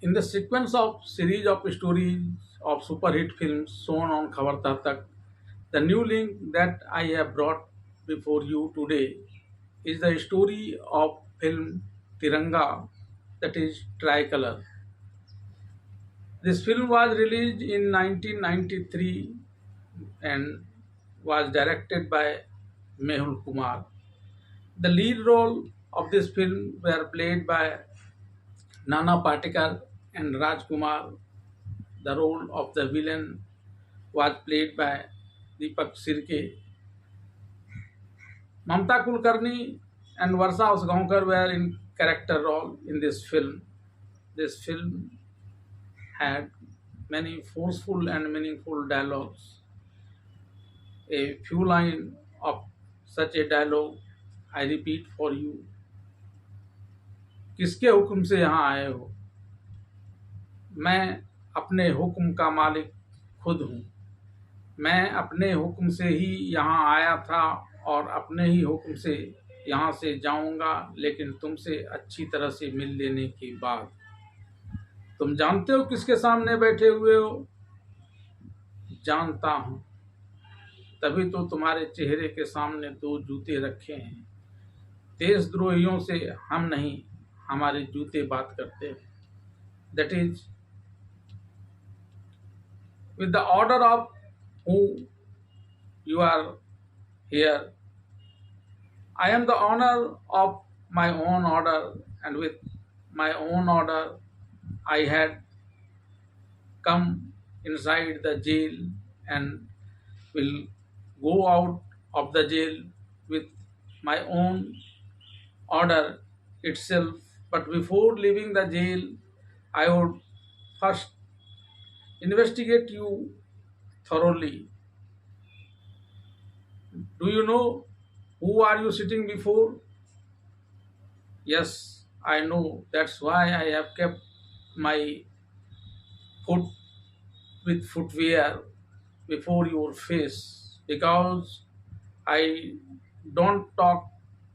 In the sequence of series of stories of super hit films shown on Khabar Tak, the new link that I have brought before you today is the story of film Tiranga, that is Tricolor. This film was released in 1993 and was directed by Mehul Kumar. The lead role of this film were played by Nana Patekar and Rajkumar. The role of the villain was played by Deepak Sirke. Mamta Kulkarni and Varsha Usgaonkar were in character role in this film. This film had many forceful and meaningful dialogues. A few lines of such a dialogue I repeat for you. किसके हुक्म से यहाँ आए हो? मैं अपने हुक्म का मालिक खुद हूँ। मैं अपने हुक्म से ही यहाँ आया था और अपने ही हुक्म से यहाँ से जाऊंगा, लेकिन तुमसे अच्छी तरह से मिल लेने के बाद। तुम जानते हो किसके सामने बैठे हुए हो? जानता हूँ, तभी तो तुम्हारे चेहरे के सामने दो जूते रखे हैं। देशद्रोहियों से हम नहीं, हमारे जूते बात करते हैं। That is with the order of who you are here. I am the owner of my own order, and with my own order, I had come inside the jail and will go out of the jail with my own order itself. But before leaving the jail, I would first investigate you thoroughly. Do you know who are you sitting before? Yes, I know. That's why I have kept my foot with footwear before your face, because I don't talk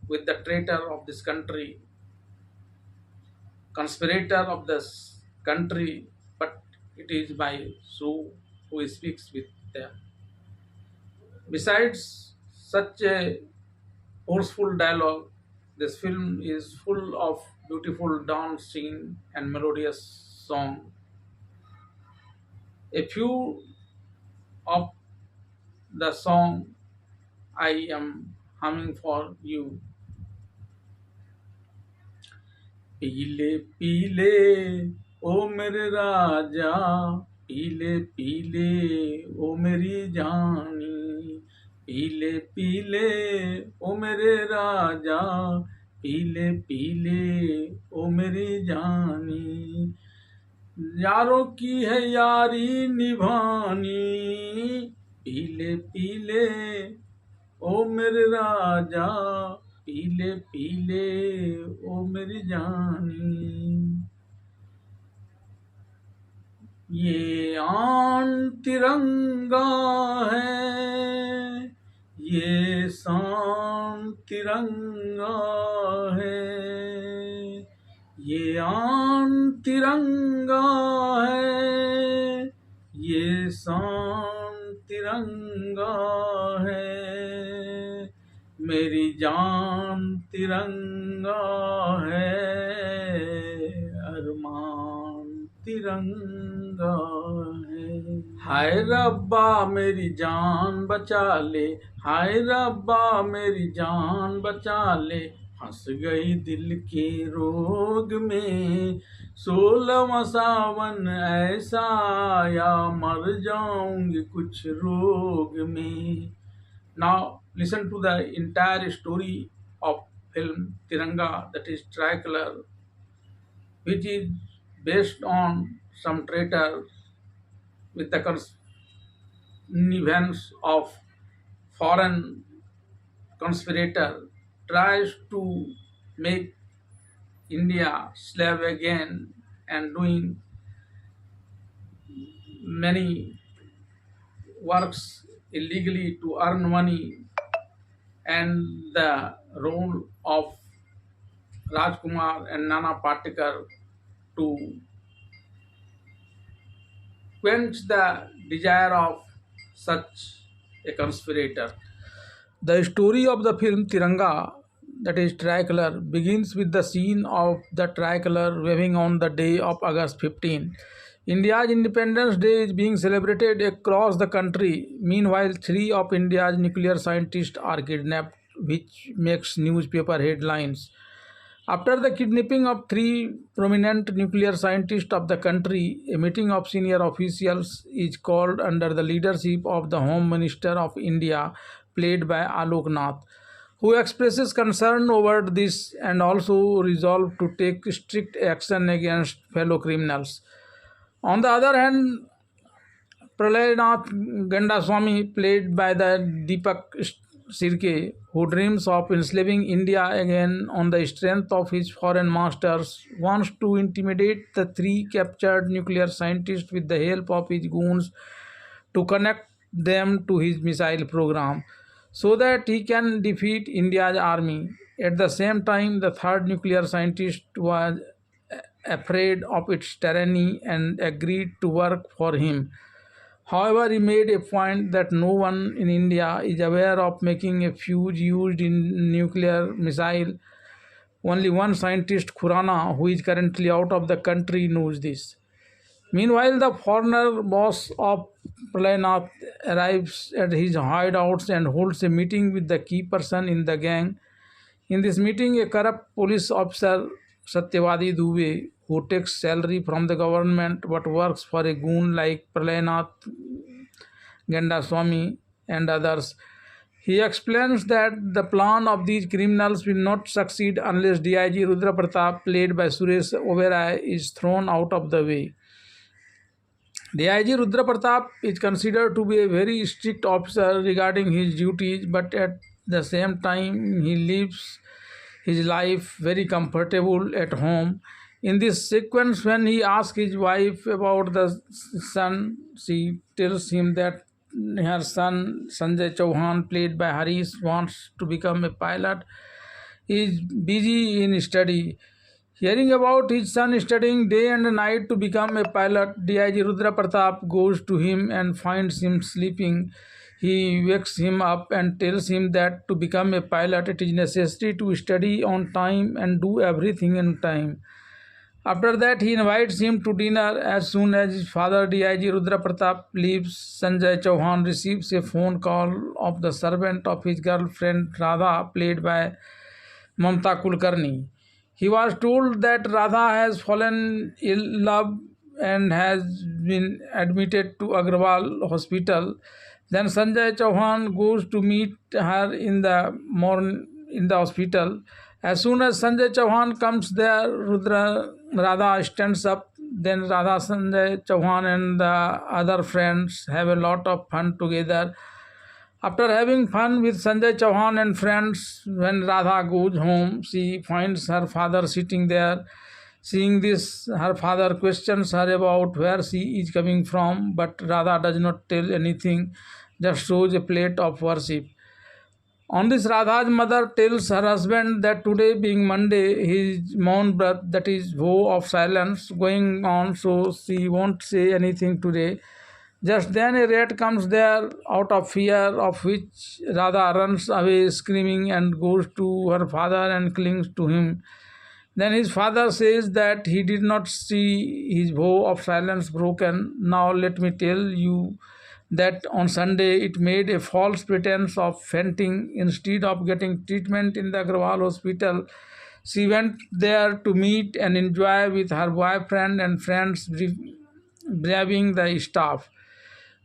with the traitor of this country, conspirator of this country, but it is my soul who speaks with them. Besides such a forceful dialogue, this film is full of beautiful dance scene and melodious song. A few of the song I am humming for you. पीले पीले ओ मेरे राजा, पीले पीले ओ मेरी जानी, पीले पीले ओ मेरे राजा, पीले पीले ओ मेरी जानी, यारों की है यारी निभानी, पीले पीले ओ मेरे राजा, पीले पीले ओ मेरी जानी। ये आन तिरंगा है, ये शान तिरंगा है, ये आन तिरंगा है, ये शान तिरंगा है, मेरी जान तिरंगा है, अरमान तिरंगा है। हाय रब्बा मेरी जान बचा ले, हाय रब्बा मेरी जान बचा ले, फंस गई दिल के रोग में, 16वां सावन ऐसा आया, मर जाऊंगी कुछ रोग में। Now listen to the entire story of film Tiranga, that is Tricolor, which is based on some traitor with the connivance of foreign conspirator tries to make India slave again and doing many works illegally to earn money, and the role of Rajkumar and Nana Patekar to quench the desire of such a conspirator. The story of the film Tiranga, that is tricolor, begins with the scene of the tricolor waving on the day of August 15. India's Independence Day is being celebrated across the country. Meanwhile, three of India's nuclear scientists are kidnapped, which makes newspaper headlines. After the kidnapping of three prominent nuclear scientists of the country, a meeting of senior officials is called under the leadership of the Home Minister of India, played by Alok Nath, who expresses concern over this and also resolved to take strict action against fellow criminals. On the other hand, Pralayanath Gandaswamy, played by the Deepak Sirke, who dreams of enslaving India again on the strength of his foreign masters, wants to intimidate the three captured nuclear scientists with the help of his goons to connect them to his missile program so that he can defeat India's army. At the same time, the third nuclear scientist was afraid of its tyranny and agreed to work for him. However, he made a point that no one in India is aware of making a fuse used in nuclear missile. Only one scientist, Khurana, who is currently out of the country, knows this. Meanwhile, the foreigner boss of Pralayanath arrives at his hideouts and holds a meeting with the key person in the gang. In this meeting, a corrupt police officer, Satyavadi Dubey, who takes salary from the government but works for a goon like Pralayanath Gandaswamy and others. He explains that the plan of these criminals will not succeed unless DIG Rudra Pratap, played by Suresh Oberoi, is thrown out of the way. DIG Rudra Pratap is considered to be a very strict officer regarding his duties, but at the same time, he lives his life very comfortable at home. In this sequence, when he asks his wife about the son, she tells him that her son Sanjay Chauhan, played by Harish, wants to become a pilot. He is busy in study. Hearing about his son studying day and night to become a pilot, DIG Rudra Pratap goes to him and finds him sleeping. He wakes him up and tells him that to become a pilot, it is necessary to study on time and do everything in time. After that, he invites him to dinner. As soon as his father, DIG Rudra Pratap, leaves, Sanjay Chauhan receives a phone call of the servant of his girlfriend Radha, played by Mamta Kulkarni. He was told that Radha has fallen ill love and has been admitted to Agrawal Hospital. Then Sanjay Chauhan goes to meet her in the morning in the hospital. As soon as Sanjay Chauhan comes there, Radha stands up. Then Radha, Sanjay Chauhan and the other friends have a lot of fun together. After having fun with Sanjay Chauhan and friends, when Radha goes home, she finds her father sitting there. Seeing this, her father questions her about where she is coming from, but Radha does not tell anything, just shows a plate of worship. On this, Radha's mother tells her husband that today being Monday, his Maun Vrat, that is vow of silence, going on, so she won't say anything today. Just then a rat comes there out of fear, of which Radha runs away screaming and goes to her father and clings to him. Then his father says that he did not see his vow of silence broken. Now let me tell you that on Sunday it made a false pretense of fainting. Instead of getting treatment in the Agrawal hospital, she went there to meet and enjoy with her boyfriend and friends, braving the staff.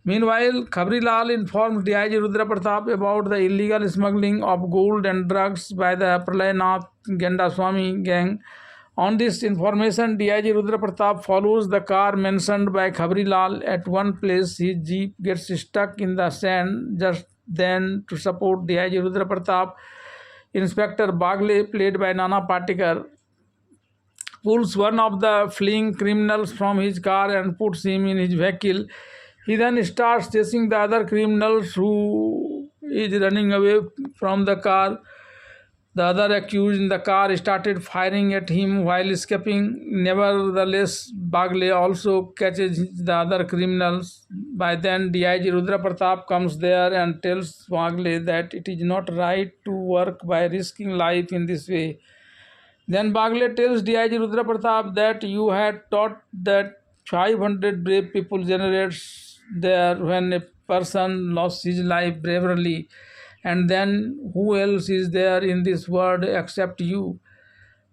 Meanwhile, Khabrilal informs DIG Rudra Pratap about the illegal smuggling of gold and drugs by the Pralayanath Gandaswamy gang. On this information, DIG Rudra Pratap follows the car mentioned by Khabrilal. At one place, his jeep gets stuck in the sand. Just then, to support DIG Rudra Pratap, Inspector Bagle, played by Nana Patekar, pulls one of the fleeing criminals from his car and puts him in his vehicle. He then starts chasing the other criminals who is running away from the car. The other accused in the car started firing at him while escaping. Nevertheless, Bagle also catches the other criminals. By then, DIG Rudra Pratap comes there and tells Bagle that it is not right to work by risking life in this way. Then Bagle tells DIG Rudra Pratap that you had taught that 500 brave people generates there when a person lost his life bravely, and then who else is there in this world except you?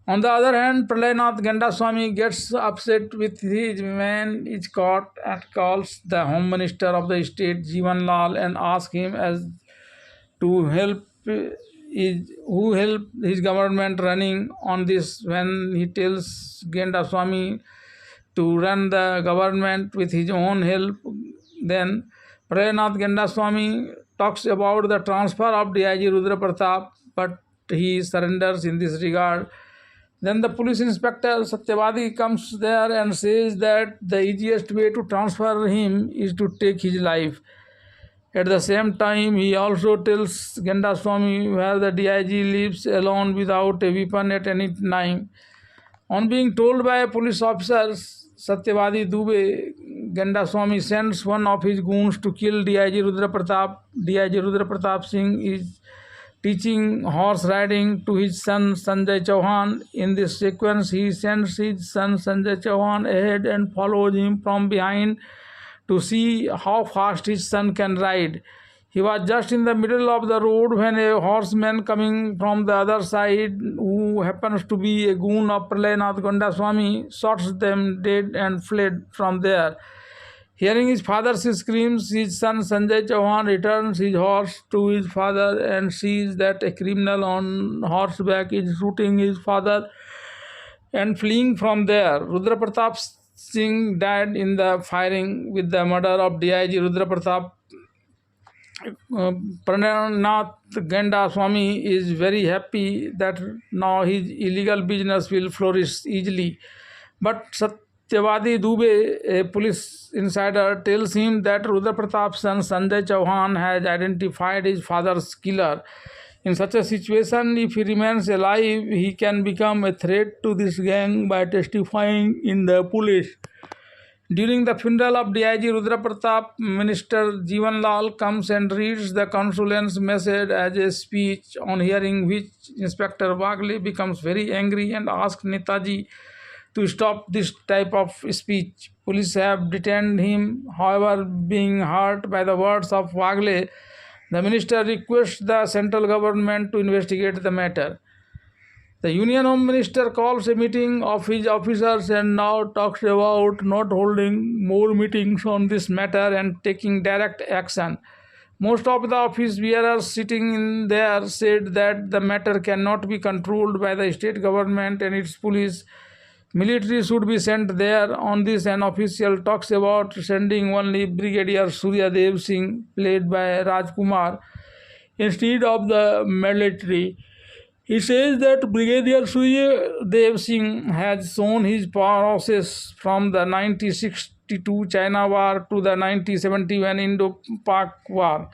On the other hand, Pralayanath Gandaswamy gets upset with his man is caught and calls the Home Minister of the state Jeevan Lal and asks him as to help his government running on this. When he tells Gandaswamy to run the government with his own help, then Pralayanath Gandaswamy talks about the transfer of DIG Rudra Pratap, but he surrenders in this regard. Then the police inspector Satyavadi comes there and says that the easiest way to transfer him is to take his life. At the same time, he also tells Gandaswamy where the DIG lives alone without a weapon at any time. On being told by police officers, Satyavadi Dubey, Gandaswamy sends one of his goons to kill DIG Rudra Pratap. DIG Rudra Pratap Singh is teaching horse riding to his son Sanjay Chauhan. In this sequence, he sends his son Sanjay Chauhan ahead and follows him from behind to see how fast his son can ride. He was just in the middle of the road when a horseman coming from the other side, who happens to be a goon of Pralayanath Gandaswamy, shoots them dead and fled from there. Hearing his father's screams, his son Sanjay Chauhan returns his horse to his father and sees that a criminal on horseback is shooting his father and fleeing from there. Rudra Pratap Singh died in the firing. With the murder of DIG Rudra Pratap, Pralayanath Gandaswamy is very happy that now his illegal business will flourish easily. But Satyavadi Dubey, a police insider, tells him that Rudra Pratap's son Sanjay Chauhan has identified his father's killer. In such a situation, if he remains alive, he can become a threat to this gang by testifying in the police. During the funeral of DIG Rudra Pratap, Minister Jeevan Lal comes and reads the condolence message as a speech, on hearing which Inspector Bagle becomes very angry and asks Netaji to stop this type of speech. Police have detained him. However, being hurt by the words of Bagle, the minister requests the central government to investigate the matter. The Union Home Minister calls a meeting of his officers and now talks about not holding more meetings on this matter and taking direct action. Most of the office bearers sitting in there said that the matter cannot be controlled by the state government and its police. Military should be sent there. On this, an official talks about sending only Brigadier Surya Dev Singh, played by Rajkumar, instead of the military. He says that Brigadier Surya Dev Singh has shown his prowess from the 1962 China War to the 1971 Indo-Pak War.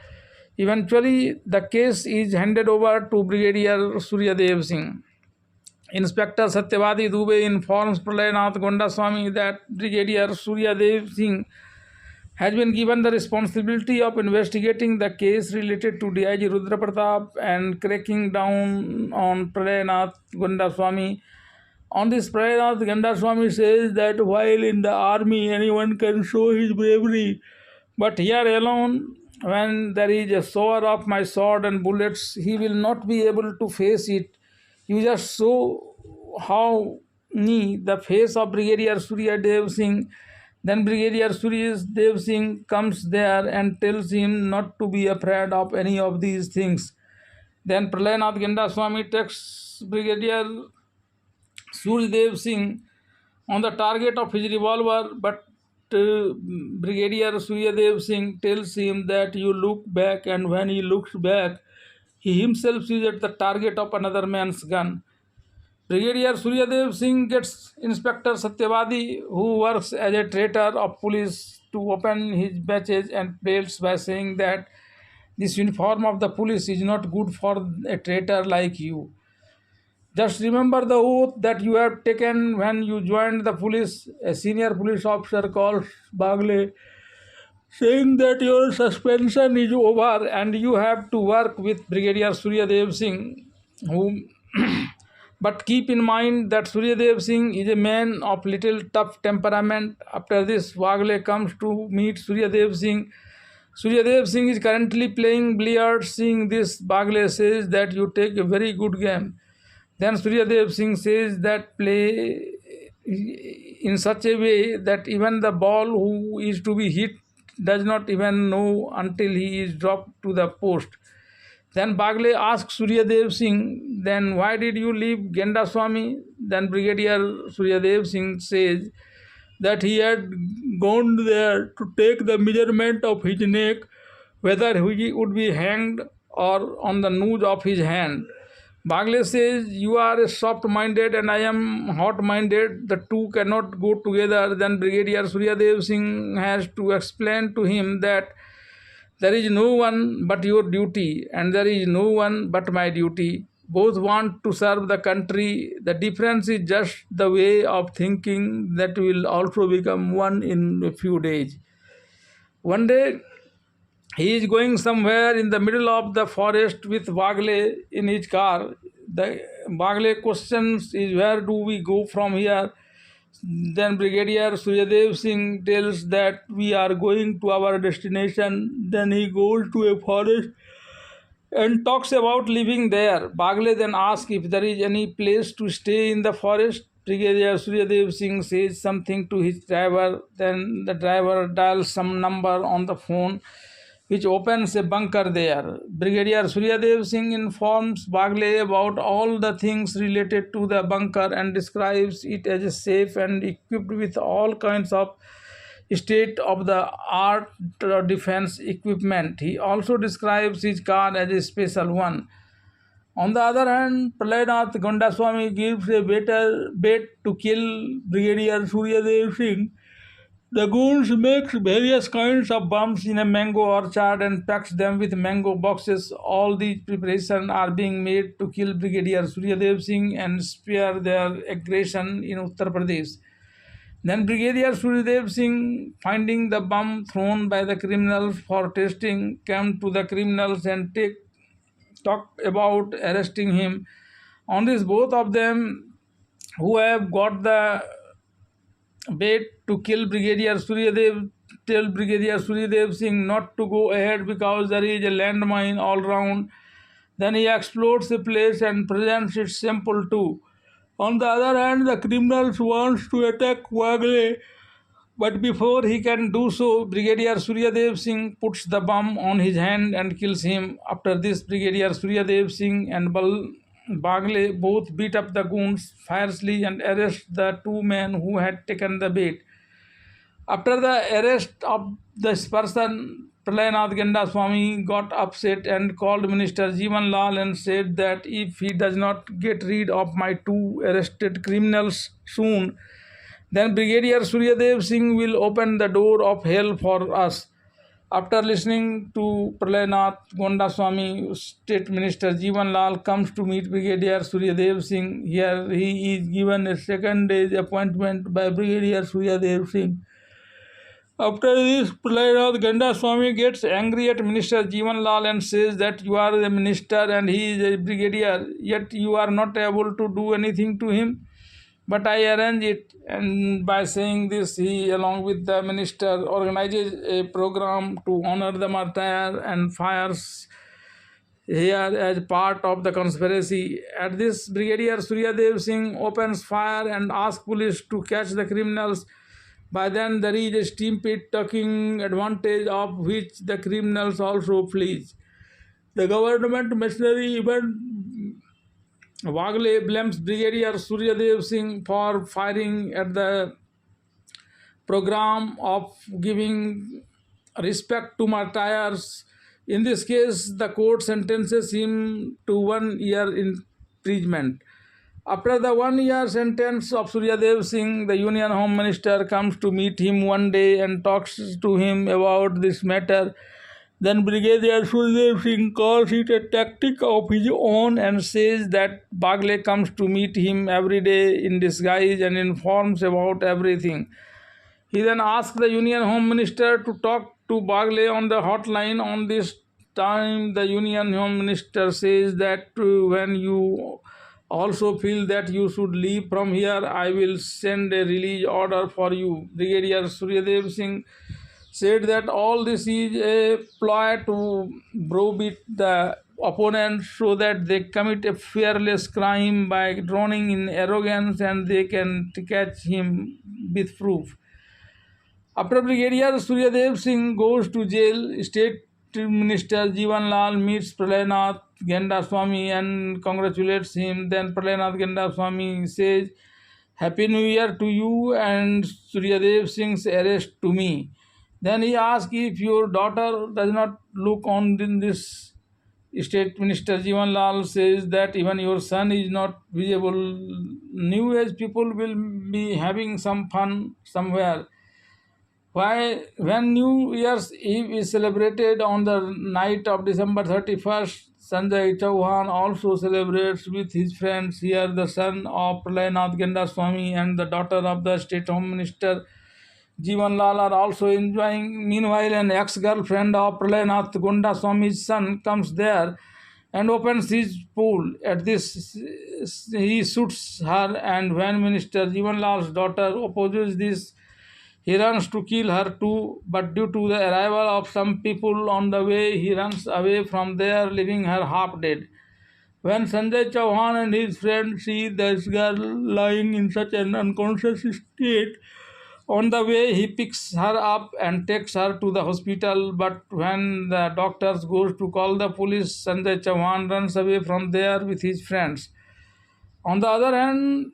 Eventually, the case is handed over to Brigadier Surya Dev Singh. Inspector Satyavadi Dubey informs Pralayanath Gandaswamy that Brigadier Surya Dev Singh has been given the responsibility of investigating the case related to DIG Rudra Pratap and cracking down on Pralayanath Gandaswamy. On this, Pralayanath Gandaswamy says that while in the army anyone can show his bravery, but here alone, when there is a shower of my sword and bullets, he will not be able to face it. You just show how the face of Brigadier Surya Dev Singh. Then Brigadier Surya Dev Singh comes there and tells him not to be afraid of any of these things. Then Pralayanath Gandaswamy takes Brigadier Surya Dev Singh on the target of his revolver, but Brigadier Surya Dev Singh tells him that you look back, and when he looks back, he himself is at the target of another man's gun. Brigadier Surya Dev Singh gets Inspector Satyavadi, who works as a traitor of police, to open his badges and belts by saying that this uniform of the police is not good for a traitor like you. Just remember the oath that you have taken when you joined the police. A senior police officer calls Bagle, saying that your suspension is over and you have to work with Brigadier Suryadev Singh, whom but keep in mind that Suryadev Singh is a man of little tough temperament. After this, Wagle comes to meet Suryadev Singh. Suryadev Singh is currently playing billiards. Seeing this, Bagle says that you take a very good game. Then Suryadev Singh says that play in such a way that even the ball who is to be hit does not even know until he is dropped to the post. Then Bagle asks Suryadev Singh, then why did you leave Genda Swami? Then Brigadier Suryadev Singh says that he had gone there to take the measurement of his neck, whether he would be hanged or on the noose of his hand. Bagle says, you are soft minded and I am hot minded. The two cannot go together. Then Brigadier Suryadev Singh has to explain to him that there is no one but your duty, and there is no one but my duty. Both want to serve the country. The difference is just the way of thinking that will also become one in a few days. One day, he is going somewhere in the middle of the forest with Bagle in his car. The Bagle questions is, where do we go from here? Then Brigadier Suryadev Singh tells that we are going to our destination. Then he goes to a forest and talks about living there. Bagle then asks if there is any place to stay in the forest. Brigadier Suryadev Singh says something to his driver. Then the driver dials some number on the phone, which opens a bunker there. Brigadier Suryadev Singh informs Bagle about all the things related to the bunker and describes it as a safe and equipped with all kinds of state-of-the-art defense equipment. He also describes his car as a special one. On the other hand, Prahlanath Gondaswamy gives a better bet to kill Brigadier Suryadev Singh. The goons makes various kinds of bombs in a mango orchard and packs them with mango boxes. All these preparations are being made to kill Brigadier Suryadev Singh and spare their aggression in Uttar Pradesh. Then Brigadier Suryadev Singh, finding the bomb thrown by the criminals for testing, came to the criminals and talked about arresting him. On this, both of them, who have got the bait to kill Brigadier Suryadev, tell Brigadier Suryadev Singh not to go ahead because there is a landmine all round. Then he explodes the place and presents it simple too. On the other hand, the criminals wants to attack Wagle, but before he can do so, Brigadier Suryadev Singh puts the bomb on his hand and kills him. After this, Brigadier Suryadev Singh and Bagle both beat up the goons fiercely and arrest the two men who had taken the bait. After the arrest of this person, Prahlanath Swami got upset and called Minister Jeevan Lal and said that if he does not get rid of my two arrested criminals soon, then Brigadier Suryadev Singh will open the door of hell for us. After listening to Prahlanath Gondaswamy, State Minister Jeevan Lal comes to meet Brigadier Suryadev Singh. Here he is given a second day's appointment by Brigadier Suryadev Singh. After this, Prahlanath Gondaswamy gets angry at Minister Jeevan Lal and says that you are the minister and he is a brigadier, yet you are not able to do anything to him. But I arrange it, and by saying this, he, along with the minister, organizes a program to honor the martyr and fires here as part of the conspiracy. At this, Brigadier Suryadev Singh opens fire and asks police to catch the criminals. By then, there is a steam pit taking advantage of which the criminals also flees. The government machinery even Wagle blames Brigadier Suryadev Singh for firing at the program of giving respect to martyrs. In this case, the court sentences him to 1 year imprisonment. After the 1 year sentence of Suryadev Singh, the Union Home Minister comes to meet him one day and talks to him about this matter. Then Brigadier Surdev Singh calls it a tactic of his own and says that Bagle comes to meet him every day in disguise and informs about everything. He then asks the Union Home Minister to talk to Bagle on the hotline. On this time, the Union Home Minister says that when you also feel that you should leave from here, I will send a release order for you. Brigadier Suryadev Singh said that all this is a ploy to browbeat the opponents so that they commit a fearless crime by drowning in arrogance and they can catch him with proof. After Brigadier Suryadev Singh goes to jail, State Minister Jivan Lal meets Pralayanath Gendaswamy and congratulates him. Then Pralayanath Gendaswamy says, Happy New Year to you and Suryadev Singh's arrest to me. Then he asks if your daughter does not look on in this. State Minister Jivan Lal says that even your son is not visible. New Age people will be having some fun somewhere. Why, when New Year's Eve is celebrated on the night of December 31st, Sanjay Chauhan also celebrates with his friends. Here, the son of Pralayanath Gendaswamy and the daughter of the State Home Minister Jivan Lal are also enjoying. Meanwhile, an ex-girlfriend of Pralayanath Gendaswamy's son comes there and opens his pool. At this, he shoots her, and when Minister Jivan Lal's daughter opposes this, he runs to kill her too, but due to the arrival of some people on the way, he runs away from there, leaving her half dead. When Sanjay Chauhan and his friends see this girl lying in such an unconscious state, on the way he picks her up and takes her to the hospital, but when the doctors goes to call the police, Sanjay Chauhan runs away from there with his friends. On the other hand,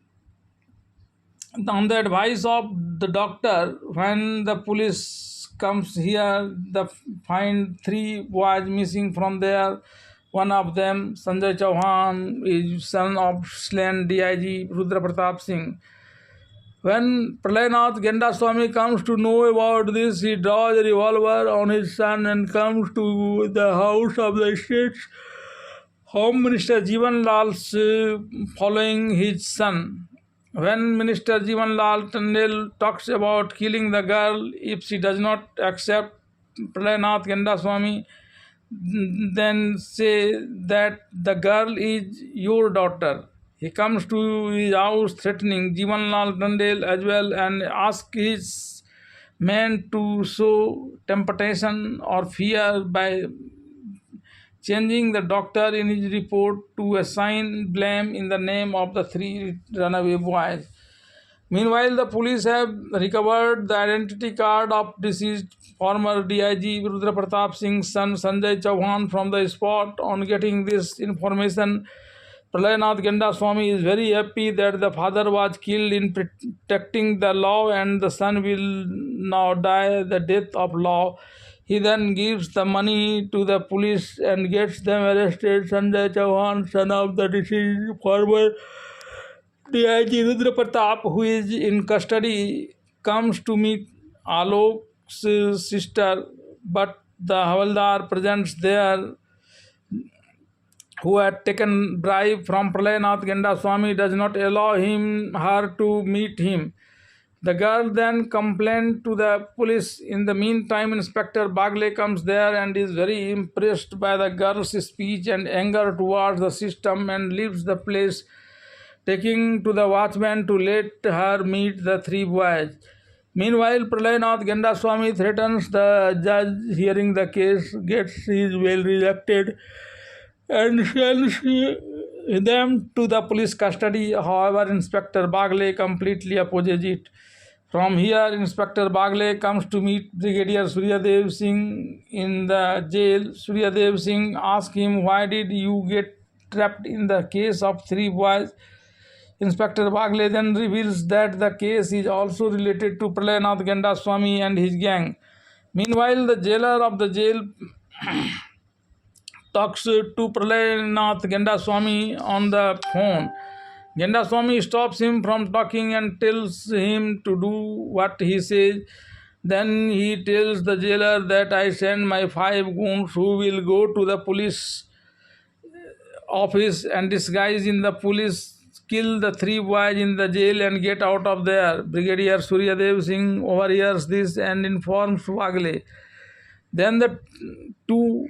on the advice of the doctor, when the police comes here, they find three boys missing from there. One of them, Sanjay Chauhan, is son of slain DIG Rudra Pratap Singh. When Pralayanath Gendaswamy comes to know about this, he draws a revolver on his son and comes to the house of the state's Home Minister Jivan Lal following his son. When Minister Jivan Lal Tandel talks about killing the girl if she does not accept Pralayanath Gendaswamy, then say that the girl is your daughter. He comes to his house threatening Jivan Lal Tandel as well and asks his men to show temptation or fear by changing the doctor in his report to assign blame in the name of the three runaway boys. Meanwhile, the police have recovered the identity card of deceased former DIG Rudra Pratap Singh's son Sanjay Chauhan from the spot. On getting this information, Pralayanath Gendaswamy is very happy that the father was killed in protecting the law and the son will now die the death of law. He then gives the money to the police and gets them arrested. Sanjay Chauhan, son of the deceased former DIG Rudra Pratap, who is in custody, comes to meet Alok's sister, but the Havaldar presents there, who had taken bribe from Pralayanath Gendaswamy, does not allow her to meet him. The girl then complained to the police. In the meantime, Inspector Bagle comes there and is very impressed by the girl's speech and anger towards the system and leaves the place, taking to the watchman to let her meet the three boys. Meanwhile, Pralayanath Gendaswamy threatens the judge hearing the case, gets his bail rejected, and sends them to the police custody. However, Inspector Bagle completely opposes it. From here, Inspector Bagle comes to meet Brigadier Suryadev Singh in the jail. Suryadev Singh asks him, why did you get trapped in the case of three boys? Inspector Bagle then reveals that the case is also related to Pralayanath Gendaswamy and his gang. Meanwhile, the jailer of the jail talks to Pralayanath Gendaswamy on the phone. Gendaswamy stops him from talking and tells him to do what he says. Then he tells the jailer that I send my 5 goons who will go to the police office and disguise in the police, kill the 3 boys in the jail and get out of there. Brigadier Suryadev Singh overhears this and informs Wagle. Then the two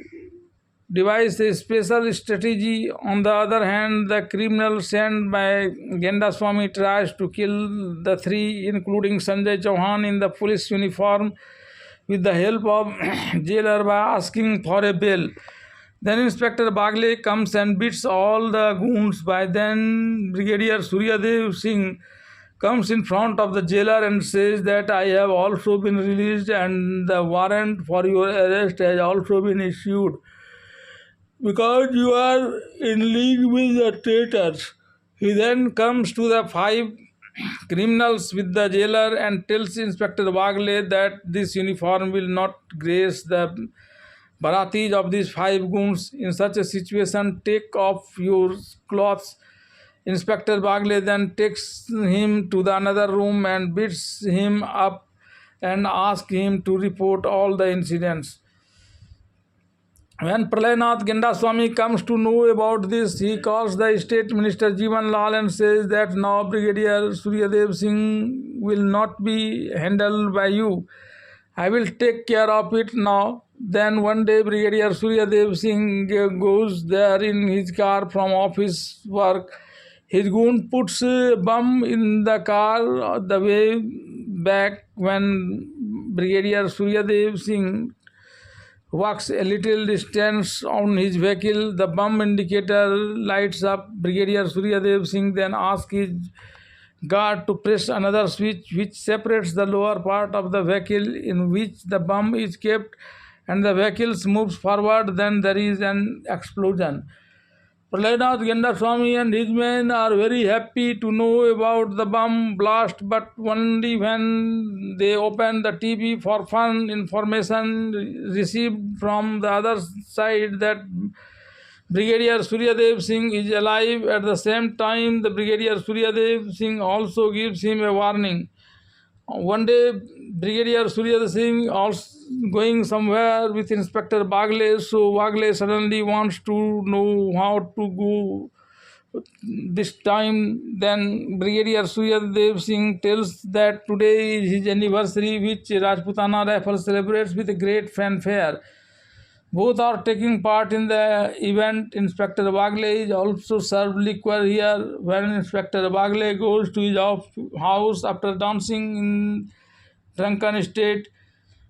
devise a special strategy. On the other hand, the criminal sent by Gendaswamy tries to kill the 3, including Sanjay Chauhan in the police uniform, with the help of jailer by asking for a bail. Then Inspector Bagle comes and beats all the goons. By then, Brigadier Suryadev Singh comes in front of the jailer and says that I have also been released and the warrant for your arrest has also been issued because you are in league with the traitors. He then comes to the 5 criminals with the jailer and tells Inspector Bagle that this uniform will not grace the Baratis of these 5 goons. In such a situation, take off your clothes. Inspector Bagle then takes him to the another room and beats him up and asks him to report all the incidents. When Pralaynath Gendaswamy comes to know about this, he calls the State Minister Jeevan Lal and says that now Brigadier Suryadev Singh will not be handled by you. I will take care of it now. Then one day Brigadier Suryadev Singh goes there in his car from office work. His goon puts a bomb in the car the way back. When Brigadier Suryadev Singh walks a little distance on his vehicle, the bomb indicator lights up. Brigadier Suryadev Singh then asks his guard to press another switch which separates the lower part of the vehicle in which the bomb is kept, and the vehicle moves forward. Then there is an explosion. Pralaynath Gendaswamy and his men are very happy to know about the bomb blast, but only when they open the TV for fun. Information received from the other side that Brigadier Suryadev Singh is alive. At the same time, the Brigadier Suryadev Singh also gives him a warning. One day, Brigadier Suryadev Singh also going somewhere with Inspector Bagle, so Bagle suddenly wants to know how to go this time. Then Brigadier Suryadev Singh tells that today is his anniversary, which Rajputana Rifle celebrates with a great fanfare. Both are taking part in the event. Inspector Bagle is also served liquor here. When Inspector Bagle goes to his house after dancing in drunken state,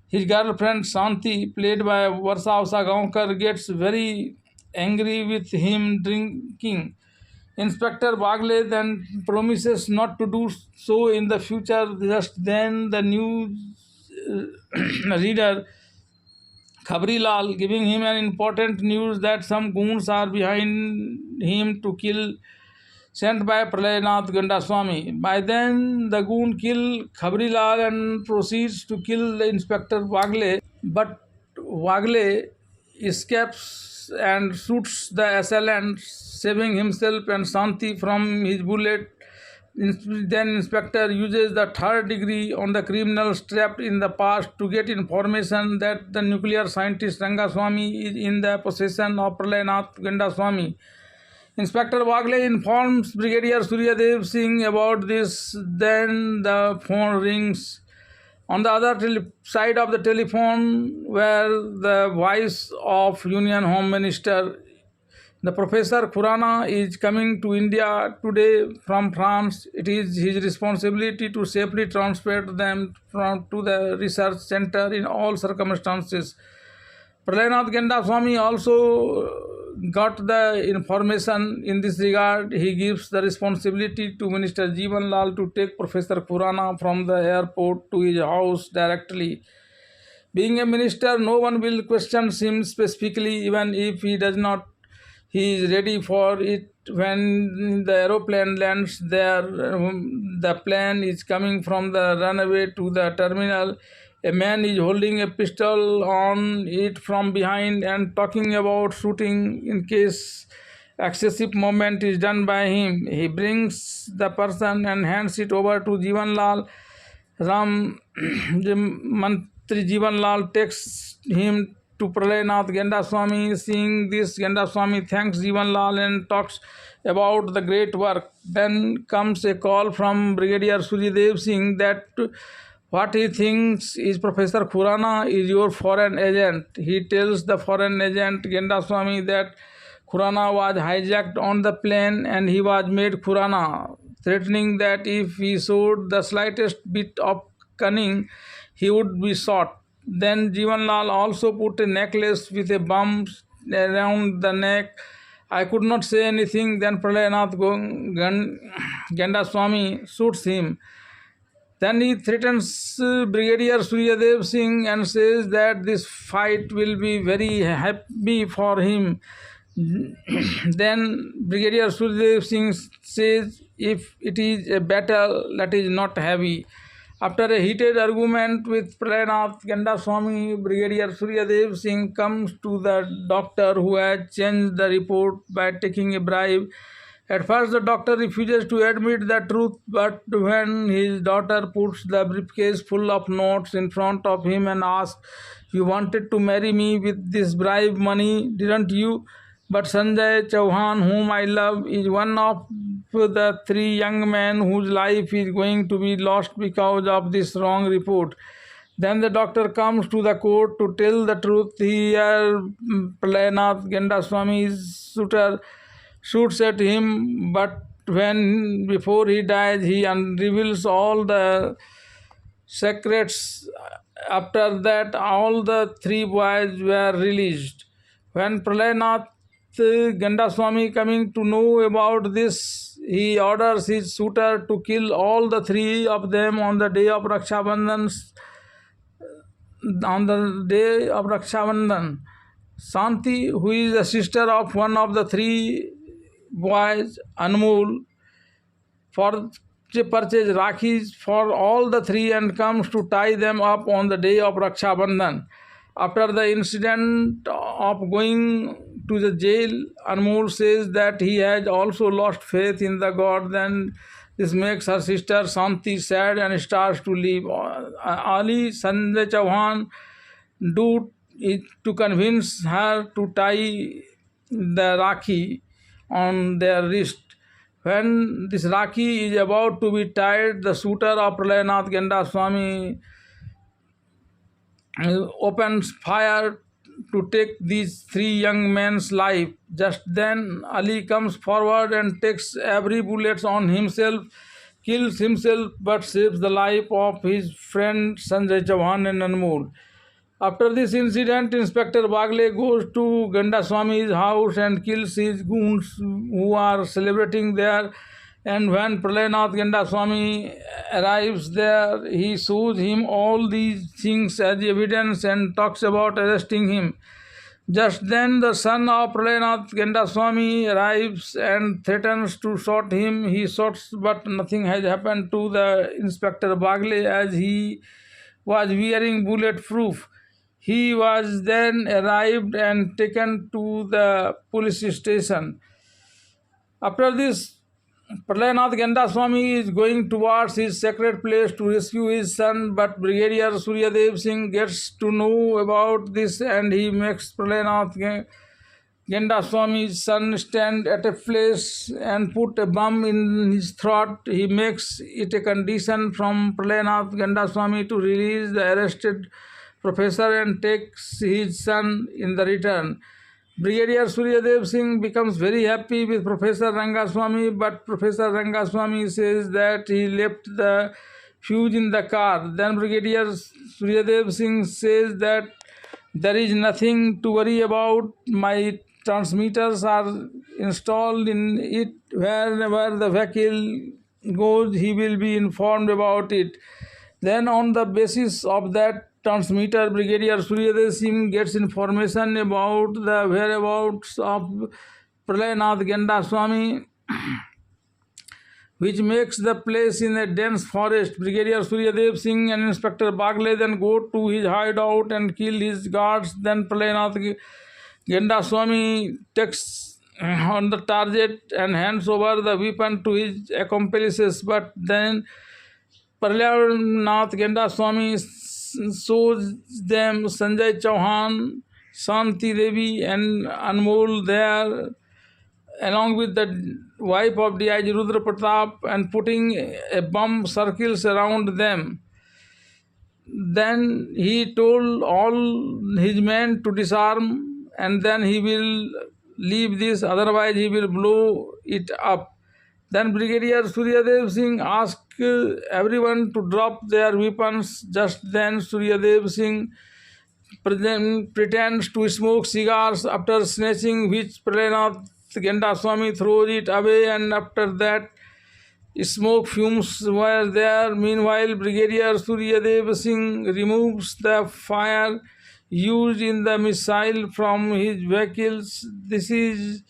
his girlfriend Shanti, played by Varsha Usagaonkar, gets very angry with him drinking. Inspector Bagle then promises not to do so in the future. Just then, the news reader Khabri Lal giving him an important news that some goons are behind him to kill, sent by Pralaynath Gendaswamy. By then, the goon kill Khabri Lal and proceeds to kill the Inspector Bagle, but Bagle escapes and shoots the assailant, saving himself and Shanti from his bullet. Then Inspector uses the third degree on the criminals trapped in the past to get information that the nuclear scientist Rangaswamy is in the possession of Pralaynath Gendaswamy. Inspector Bagle informs Brigadier Suryadev Singh about this. Then the phone rings. On the other side of the telephone were the voice of Union Home Minister. The Professor Khurana is coming to India today from France. It is his responsibility to safely transport them to the research center in all circumstances. Pralaynath Gendaswamy also got the information in this regard. He gives the responsibility to Minister Jeevan Lal to take Professor Khurana from the airport to his house directly. Being a minister, no one will question him specifically, even if he does not. He is ready for it. When the aeroplane lands there, the plane is coming from the runway to the terminal. A man is holding a pistol on it from behind and talking about shooting in case excessive movement is done by him. He brings the person and hands it over to Jeevan Lal. Ram the Mantri Jivanlal takes him to Pralayanath Gendaswamy. Seeing this, Gendaswamy thanks Jivanlal and talks about the great work. Then comes a call from Brigadier Suryadev Singh that what he thinks is Professor Khurana is your foreign agent. He tells the foreign agent Gendaswamy that Khurana was hijacked on the plane and he was made Khurana, threatening that if he showed the slightest bit of cunning, he would be shot. Then Jivanlal also put a necklace with a bomb around the neck. I could not say anything. Then Pralayanath Gendaswamy shoots him. Then he threatens Brigadier Suryadev Singh and says that this fight will be very happy for him. Then Brigadier Suryadev Singh says, if it is a battle, that is not heavy. After a heated argument with Pralayanath Gendaswamy, Brigadier Suryadev Singh comes to the doctor who has changed the report by taking a bribe. At first, the doctor refuses to admit the truth, but when his daughter puts the briefcase full of notes in front of him and asks, "You wanted to marry me with this bribe money, didn't you?" But Sanjay Chauhan, whom I love, is one of the three young men whose life is going to be lost because of this wrong report. Then the doctor comes to the court to tell the truth. Here, Pralayanath Gendaswamy's suitor shoots at him, but before he dies, he reveals all the secrets. After that, all the three boys were released. When Pralayanath Gendaswamy coming to know about this, he orders his suitor to kill all the three of them on the day of Raksha Bandhan. Shanti, who is the sister of one of the three boys, Anmol, purchase Rakhis for all the three and comes to tie them up on the day of Raksha Bandhan. After the incident of going to the jail, Anmol says that he has also lost faith in the God. Then this makes her sister Shanti sad and starts to leave. Ali Sanjay Chauhan do it to convince her to tie the Rakhi on their wrist. When this Rakhi is about to be tied, the suitor of Pralayanath Gendaswamy opens fire to take these three young men's life. Just then Ali comes forward and takes every bullet on himself, kills himself, but saves the life of his friend Sanjay Chauhan and Anmol. After this incident, Inspector Bagle goes to Gendaswamy's house and kills his goons who are celebrating there. And when Pralayanath Gendaswamy arrives there, he shows him all these things as evidence and talks about arresting him. Just then the son of Pralayanath Gendaswamy arrives and threatens to shoot him. He shoots, but nothing has happened to the Inspector Bagle as he was wearing bulletproof. He was then arrived and taken to the police station. After this, Pralayanath Gendaswamy is going towards his sacred place to rescue his son, but Brigadier Suryadev Singh gets to know about this and he makes Pralayanath Gendaswamy's son stand at a place and put a bomb in his throat. He makes it a condition from Pralayanath Gendaswamy to release the arrested professor and takes his son in the return. Brigadier Suryadev Singh becomes very happy with Professor Rangaswamy, but Professor Rangaswamy says that he left the fuse in the car. Then Brigadier Suryadev Singh says that there is nothing to worry about. My transmitters are installed in it. Wherever the vehicle goes, he will be informed about it. Then on the basis of that transmitter, Brigadier Suryadev Singh gets information about the whereabouts of Pralayanath Gendaswamy, which makes the place in a dense forest. Brigadier Suryadev Singh and Inspector Bagle then go to his hideout and kill his guards. Then Pralayanath Gendaswamy takes on the target and hands over the weapon to his accomplices, but then Prahlad Genda Swami shows them Sanjay Chauhan, Shanti Devi, and Anmol there, along with the wife of D.I.G. Rudra Pratap, and putting a bomb circles around them. Then he told all his men to disarm, and then he will leave this, otherwise he will blow it up. Then Brigadier Suryadev Singh asked everyone to drop their weapons. Just then Suryadev Singh pretends to smoke cigars, after snatching which Pralinath Genda Swami throws it away, and after that smoke fumes were there. Meanwhile, Brigadier Suryadev Singh removes the fire used in the missile from his vehicles. This is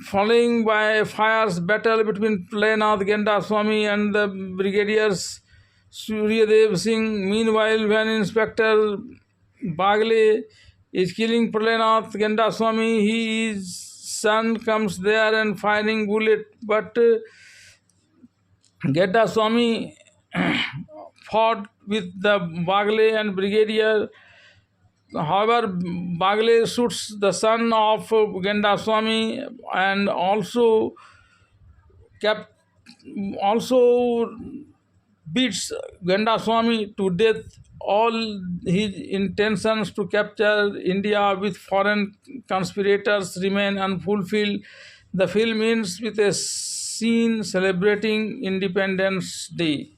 following by a fierce battle between Pralinath Genda Swami and the Brigadiers Suryadev Singh. Meanwhile, when Inspector Bagle is killing Pralinath Genda Swami, his son comes there and firing bullet, but Genda Swami fought with the Bagle and Brigadier. However, Bagle shoots the son of Genda Swami and also beats Genda Swami to death. All his intentions to capture India with foreign conspirators remain unfulfilled. The film ends with a scene celebrating Independence Day.